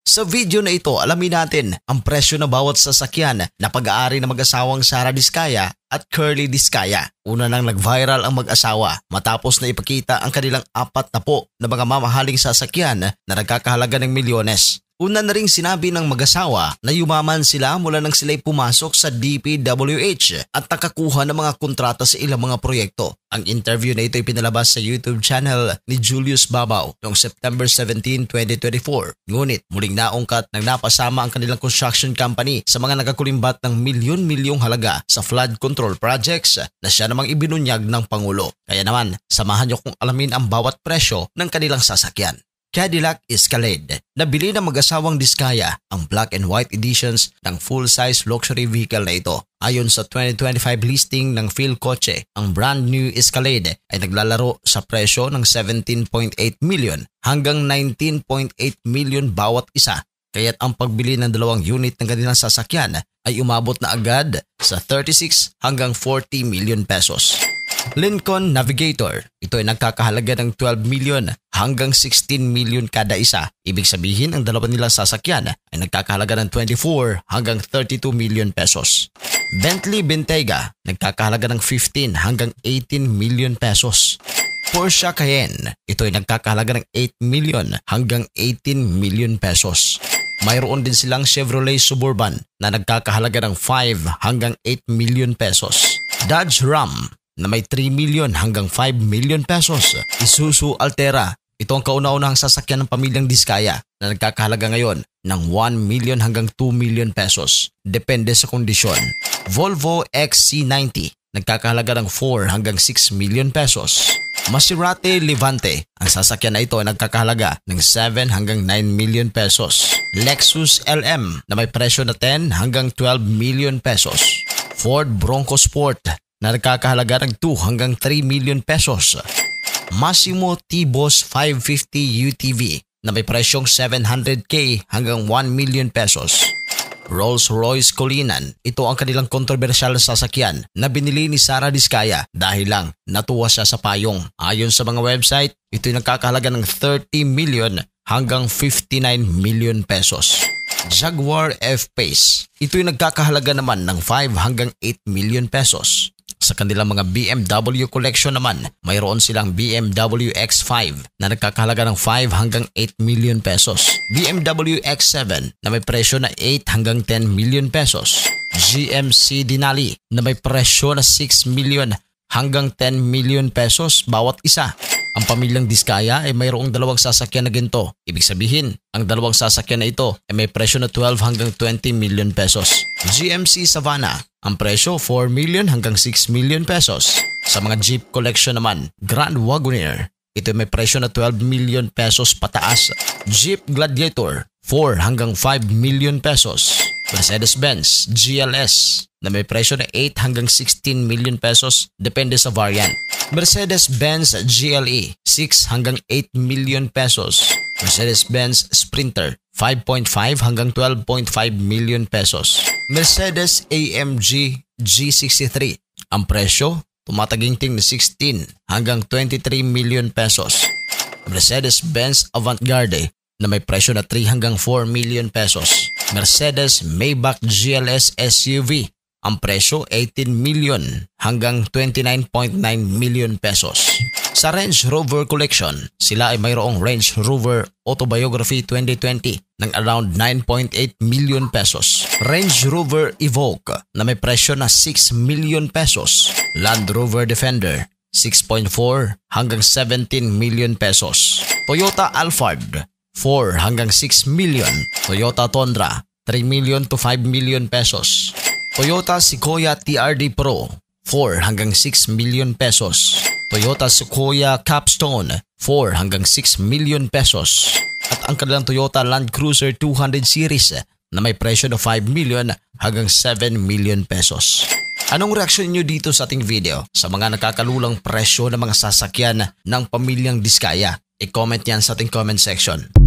Sa video na ito, alamin natin ang presyo ng bawat sasakyan na pag-aari ng mag-asawang Sara Diskaya at Curly Diskaya. Una nang nag-viral ang mag-asawa matapos na ipakita ang kanilang 40 na mga mamahaling sasakyan na nagkakahalaga ng milyones. Una na ring sinabi ng mag-asawa na yumaman sila mula nang sila'y pumasok sa DPWH at nakakuha ng mga kontrata sa ilang mga proyekto. Ang interview na ito ay pinalabas sa YouTube channel ni Julius Babaw noong September 17, 2024. Ngunit muling naungkat nang napasama ang kanilang construction company sa mga nagkakulimbat ng milyon-milyong halaga sa flood control projects na siya namang ibinunyag ng Pangulo. Kaya naman, samahan niyo kung alamin ang bawat presyo ng kanilang sasakyan. Cadillac Escalade. Nabili ng mag-asawang Diskaya ang black and white editions ng full-size luxury vehicle na ito. Ayon sa 2025 listing ng PhilCoche, ang brand new Escalade ay naglalaro sa presyo ng 17.8 million hanggang 19.8 million bawat isa. Kaya't ang pagbili ng dalawang unit ng kanilang sasakyan ay umabot na agad sa 36 hanggang 40 million pesos. Lincoln Navigator. Ito ay nagkakahalaga ng 12 million hanggang 16 million kada isa. Ibig sabihin ang dalawa nilang sasakyan ay nagkakahalaga ng 24 hanggang 32 million pesos. Bentley Bentayga. Nagkakahalaga ng 15 hanggang 18 million pesos. Porsche Cayenne. Ito ay nagkakahalaga ng 8 million hanggang 18 million pesos. Mayroon din silang Chevrolet Suburban na nagkakahalaga ng 5 hanggang 8 million pesos. Dodge Ram na may 3 million hanggang 5 million pesos. Isuzu Altera. Ito ang kauna-unahang sasakyan ng pamilyang Diskaya na nagkakahalaga ngayon ng 1 million hanggang 2 million pesos. Depende sa kondisyon. Volvo XC90. Nagkakahalaga ng 4 hanggang 6 million pesos. Maserati Levante. Ang sasakyan na ito ay nagkakahalaga ng 7 hanggang 9 million pesos. Lexus LM na may presyo na 10 hanggang 12 million pesos. Ford Bronco Sport na nagkakahalaga ng 2 hanggang 3 million pesos. Massimo T-Boss 550 UTV na may presyong 700k hanggang 1 million pesos. Rolls-Royce Cullinan. Ito ang kanilang kontrobersyal na sasakyan na binili ni Sara Diskaya dahil lang natuwa siya sa payong. Ayon sa mga website, ito ay nagkakahalaga ng 30 million hanggang 59 million pesos. Jaguar F-Pace. Ito ay nagkakahalaga naman ng 5 hanggang 8 million pesos. Sa kanilang mga BMW collection naman, mayroon silang BMW X5 na nagkakahalaga ng 5 hanggang 8 million pesos. BMW X7 na may presyo na 8 hanggang 10 million pesos. GMC Denali na may presyo na 6 million hanggang 10 million pesos bawat isa. Ang pamilyang Diskaya ay mayroong dalawang sasakyan na ginto. Ibig sabihin, ang dalawang sasakyan na ito ay may presyo na 12 hanggang 20 million pesos. GMC Savannah, ang presyo 4 million hanggang 6 million pesos. Sa mga Jeep collection naman, Grand Wagoneer, ito ay may presyo na 12 million pesos pataas. Jeep Gladiator, 4 hanggang 5 million pesos. Mercedes-Benz GLS na may presyo na 8 hanggang 16 million pesos depende sa variant. Mercedes-Benz GLE 6 hanggang 8 million pesos. Mercedes-Benz Sprinter 5.5 hanggang 12.5 million pesos. Mercedes AMG G63, ang presyo tumataginting na 16 hanggang 23 million pesos. Mercedes-Benz Avantgarde na may presyo na 3 hanggang 4 million pesos. Mercedes Maybach GLS SUV, ang presyo 18 million hanggang 29.9 million pesos. Sa Range Rover Collection, sila ay mayroong Range Rover Autobiography 2020 ng around 9.8 million pesos. Range Rover Evoque na may presyo na 6 million pesos. Land Rover Defender 6.4 hanggang 17 million pesos. Toyota Alphard 4 hanggang 6 million. Toyota Tundra 3 million to 5 million pesos. Toyota Sequoia TRD Pro 4 hanggang 6 million pesos. Toyota Sequoia Capstone 4 hanggang 6 million pesos. At ang kanilang Toyota Land Cruiser 200 series na may presyo na 5 million hanggang 7 million pesos. Anong reaksyon niyo dito sa ating video sa mga nakakalulang presyo ng mga sasakyan ng pamilyang Diskaya? I-comment yan sa ating comment section.